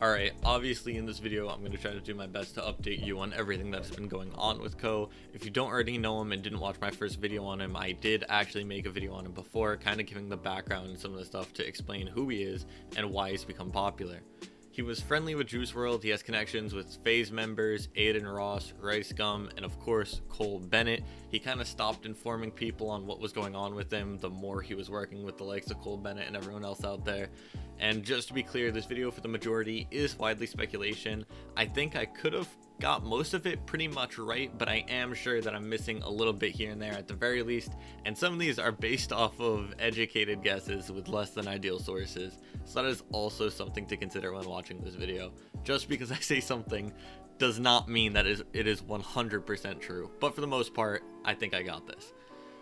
Alright, obviously in this video I'm going to try to do my best to update you on everything that has been going on with Koh. If you don't already know him and didn't watch my first video on him, I did actually make a video on him before, kind of giving the background and some of the stuff to explain who he is and why he's become popular. He was friendly with Juice WRLD, he has connections with FaZe members, Adin, RiceGum, and of course Cole Bennett. He kind of stopped informing people on what was going on with him the more he was working with the likes of Cole Bennett and everyone else out there. And just to be clear, this video for the majority is widely speculation. I think I could have got most of it pretty much right, but I am sure that I'm missing a little bit here and there at the very least, and some of these are based off of educated guesses with less than ideal sources, so that is also something to consider when watching this video. Just because I say something does not mean that it is 100% true, but for the most part, I think I got this.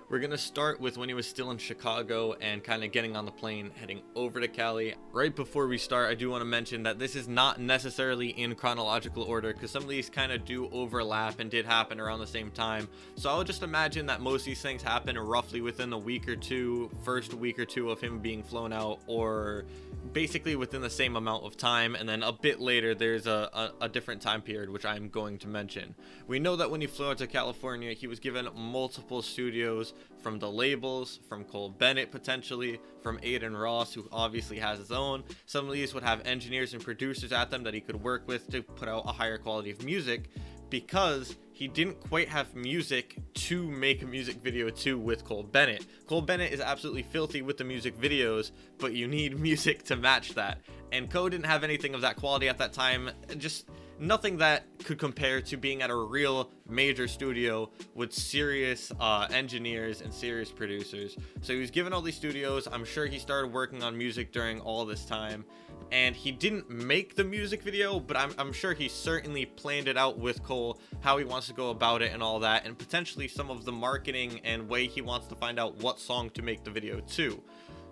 We're going to start with when he was still in Chicago and kind of getting on the plane heading over to Cali. Right before we start, I do want to mention that this is not necessarily in chronological order because some of these kind of do overlap and did happen around the same time. So I'll just imagine that most of these things happen roughly within a week or two, first week or two of him being flown out, or basically within the same amount of time, and then a bit later there's a different time period which I'm going to mention. We know that when he flew out to California, he was given multiple studios from the labels, from Cole Bennett potentially, from Adin, who obviously has his own. Some of these would have engineers and producers at them that he could work with to put out a higher quality of music, because he didn't quite have music to make a music video to with Cole Bennett. Cole Bennett is absolutely filthy with the music videos, but you need music to match that. And Koh didn't have anything of that quality at that time, just nothing that could compare to being at a real major studio with serious engineers and serious producers. So he was given all these studios. I'm sure he started working on music during all this time, and he didn't make the music video, but I'm sure he certainly planned it out with Cole, how he wants to go about it and all that, and potentially some of the marketing and way he wants to find out what song to make the video to.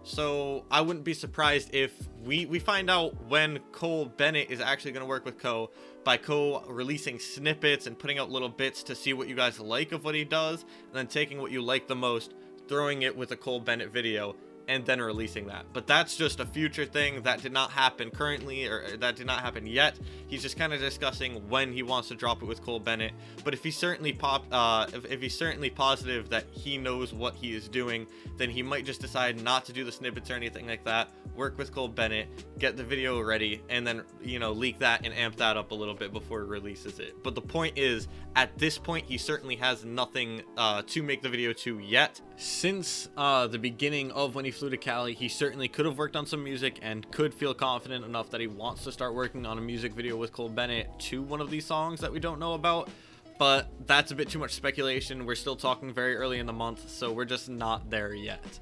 So I wouldn't be surprised if we find out when Cole Bennett is actually going to work with Koh by Koh releasing snippets and putting out little bits to see what you guys like of what he does, and then taking what you like the most, throwing it with a Cole Bennett video, and then releasing that. But that's just a future thing that did not happen currently, or that did not happen yet. He's just kind of discussing when he wants to drop it with Cole Bennett. But if he's certainly if he's certainly positive that he knows what he is doing, then he might just decide not to do the snippets or anything like that, work with Cole Bennett, get the video ready, and then, you know, leak that and amp that up a little bit before he releases it. But the point is, at this point, he certainly has nothing to make the video to yet. Since the beginning of when he flew to Cali, he certainly could have worked on some music and could feel confident enough that he wants to start working on a music video with Cole Bennett to one of these songs that we don't know about. But that's a bit too much speculation. We're still talking very early in the month, so we're just not there yet.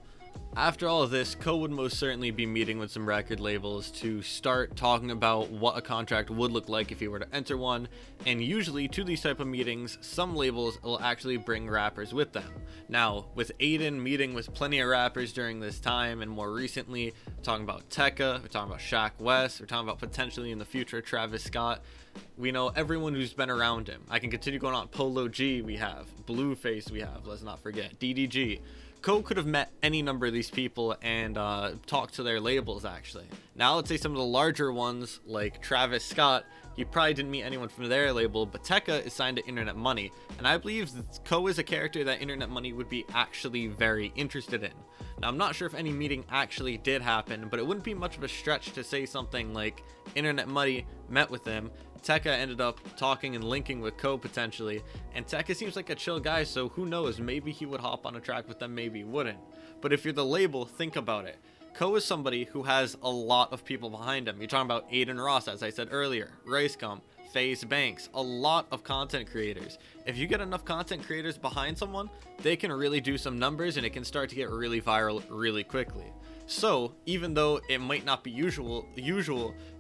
After all of this, Koh would most certainly be meeting with some record labels to start talking about what a contract would look like if he were to enter one, and usually to these type of meetings, some labels will actually bring rappers with them. Now, with Adin meeting with plenty of rappers during this time, and more recently, we're talking about Tekka, we're talking about Shaq West, we're talking about potentially in the future Travis Scott. We know everyone who's been around him. I can continue going on. Polo G we have, Blueface we have, let's not forget, DDG. Koh could have met any number of these people and talked to their labels actually. Now let's say some of the larger ones like Travis Scott, he probably didn't meet anyone from their label, but Tekka is signed to Internet Money, and I believe that Koh is a character that Internet Money would be actually very interested in. Now I'm not sure if any meeting actually did happen, but it wouldn't be much of a stretch to say something like Internet Money met with him, Tekka ended up talking and linking with Koh potentially, and Tekka seems like a chill guy, so who knows, maybe he would hop on a track with them, maybe he wouldn't. But if you're the label, think about it. Koh is somebody who has a lot of people behind him. You're talking about Adin, as I said earlier, RiceGum, FaZe Banks, a lot of content creators. If you get enough content creators behind someone, they can really do some numbers and it can start to get really viral really quickly. So even though it might not be usual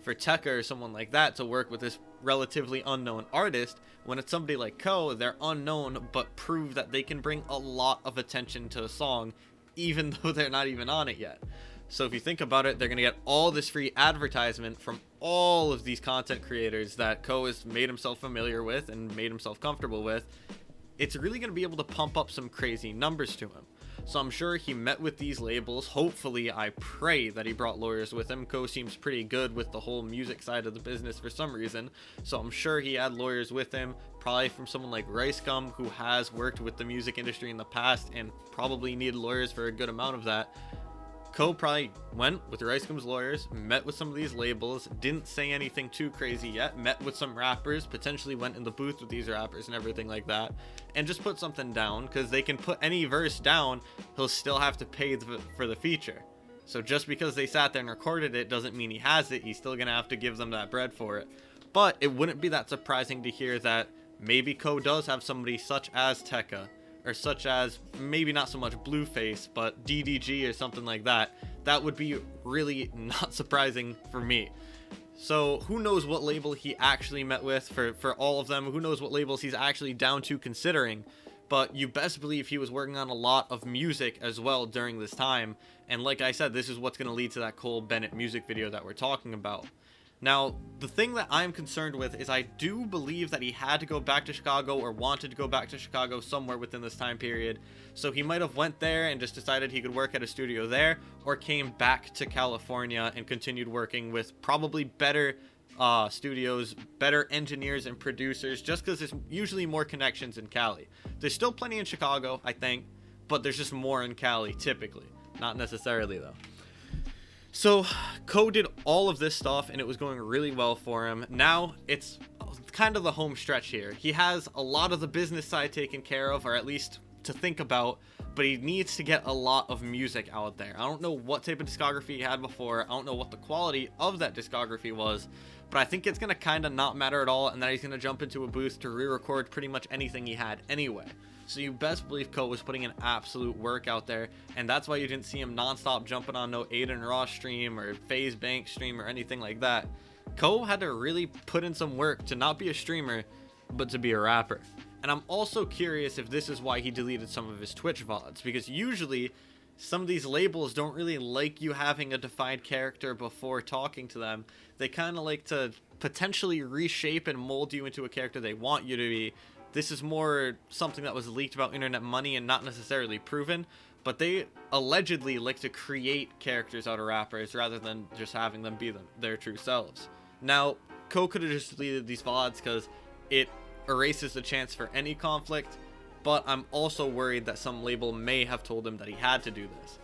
for Tekka or someone like that to work with this relatively unknown artist, when it's somebody like Koh, they're unknown but prove that they can bring a lot of attention to a song even though they're not even on it yet. So if you think about it, they're going to get all this free advertisement from all of these content creators that Koh has made himself familiar with and made himself comfortable with. It's really going to be able to pump up some crazy numbers to him. So I'm sure he met with these labels. Hopefully, I pray that he brought lawyers with him. Koh seems pretty good with the whole music side of the business for some reason, so I'm sure he had lawyers with him, probably from someone like RiceGum, who has worked with the music industry in the past and probably needed lawyers for a good amount of that. Koh probably went with RiceGum's lawyers, met with some of these labels, didn't say anything too crazy yet, met with some rappers, potentially went in the booth with these rappers and everything like that, and just put something down, because they can put any verse down, he'll still have to pay for the feature. So just because they sat there and recorded it doesn't mean he has it. He's still gonna have to give them that bread for it. But it wouldn't be that surprising to hear that maybe Koh does have somebody such as Tekka, or such as, maybe not so much Blueface, but DDG or something like that. That would be really not surprising for me. So who knows what label he actually met with for all of them. Who knows what labels he's actually down to considering. But you best believe he was working on a lot of music as well during this time. And like I said, this is what's going to lead to that Cole Bennett music video that we're talking about. Now, the thing that I'm concerned with is I do believe that he had to go back to Chicago, or wanted to go back to Chicago somewhere within this time period. So he might have went there and just decided he could work at a studio there, or came back to California and continued working with probably better studios, better engineers and producers, just because there's usually more connections in Cali. There's still plenty in Chicago, I think, but there's just more in Cali typically. Not necessarily though. So Koh did all of this stuff and it was going really well for him. Now it's kind of the home stretch here. He has a lot of the business side taken care of, or at least to think about, but he needs to get a lot of music out there. I don't know what type of discography he had before. I don't know what the quality of that discography was, but I think it's going to kind of not matter at all, and that he's going to jump into a booth to re-record pretty much anything he had anyway. So you best believe Koh was putting an absolute work out there, and that's why you didn't see him nonstop jumping on no Adin Ross stream or FaZe Banks stream or anything like that. Koh had to really put in some work to not be a streamer, but to be a rapper. And I'm also curious if this is why he deleted some of his Twitch VODs, because usually some of these labels don't really like you having a defined character before talking to them. They kind of like to potentially reshape and mold you into a character they want you to be. This is more something that was leaked about internet money and not necessarily proven, but they allegedly like to create characters out of rappers rather than just having them be their true selves. Now, Koh could have just deleted these VODs because it erases the chance for any conflict, but I'm also worried that some label may have told him that he had to do this.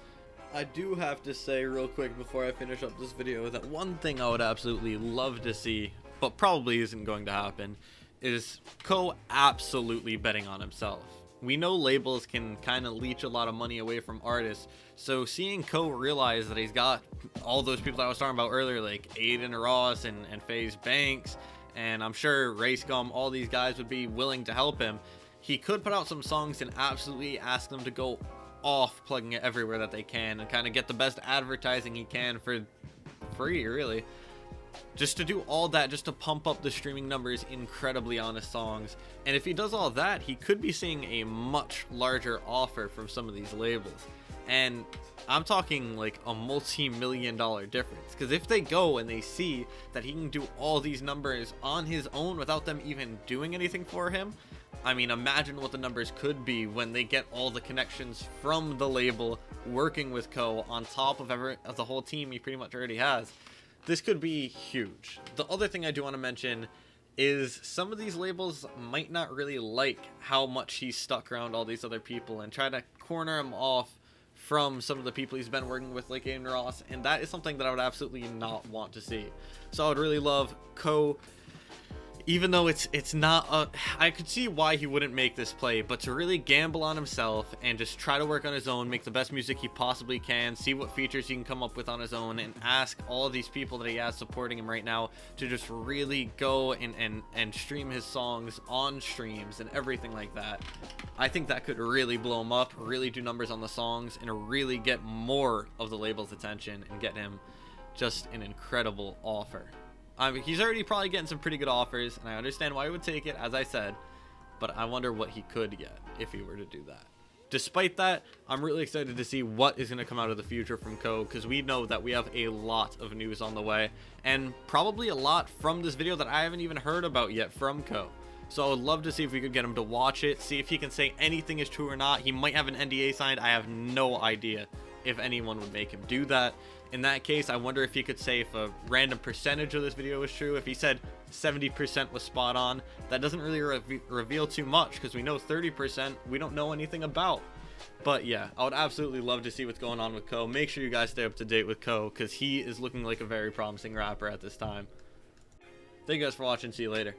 I do have to say real quick before I finish up this video that one thing I would absolutely love to see, but probably isn't going to happen, is Koh absolutely betting on himself. We know labels can kind of leech a lot of money away from artists, so seeing Koh realize that he's got all those people that I was talking about earlier, like Adin Ross and FaZe Banks, and I'm sure RiceGum, all these guys would be willing to help him, he could put out some songs and absolutely ask them to go off, plugging it everywhere that they can, and kind of get the best advertising he can for free, really. Just to do all that, just to pump up the streaming numbers incredibly on his songs. And if he does all that, he could be seeing a much larger offer from some of these labels. And I'm talking like a multi-million-dollar difference. Because if they go and they see that he can do all these numbers on his own without them even doing anything for him, I mean, imagine what the numbers could be when they get all the connections from the label working with Koh on top of the whole team he pretty much already has. This could be huge. The other thing I do want to mention is some of these labels might not really like how much he's stuck around all these other people and try to corner him off from some of the people he's been working with, like Adin Ross, and that is something that I would absolutely not want to see. So I would really love Koh, even though it's not I could see why he wouldn't make this play, but to really gamble on himself and just try to work on his own, make the best music he possibly can, see what features he can come up with on his own, and ask all of these people that he has supporting him right now to just really go and stream his songs on streams and everything like that. I think that could really blow him up, really do numbers on the songs, and really get more of the label's attention and get him just an incredible offer. I mean, he's already probably getting some pretty good offers, and I understand why he would take it, as I said, but I wonder what he could get if he were to do that. Despite that, I'm really excited to see what is going to come out of the future from Koh, because we know that we have a lot of news on the way, and probably a lot from this video that I haven't even heard about yet from Koh. So I would love to see if we could get him to watch it, see if he can say anything is true or not. He might have an NDA signed. I have no idea if anyone would make him do that. In that case, I wonder if he could say if a random percentage of this video was true. If he said 70% was spot on, that doesn't really reveal too much, because we know 30% we don't know anything about. But yeah, I would absolutely love to see what's going on with Koh. Make sure you guys stay up to date with Koh, because he is looking like a very promising rapper at this time. Thank you guys for watching. See you later.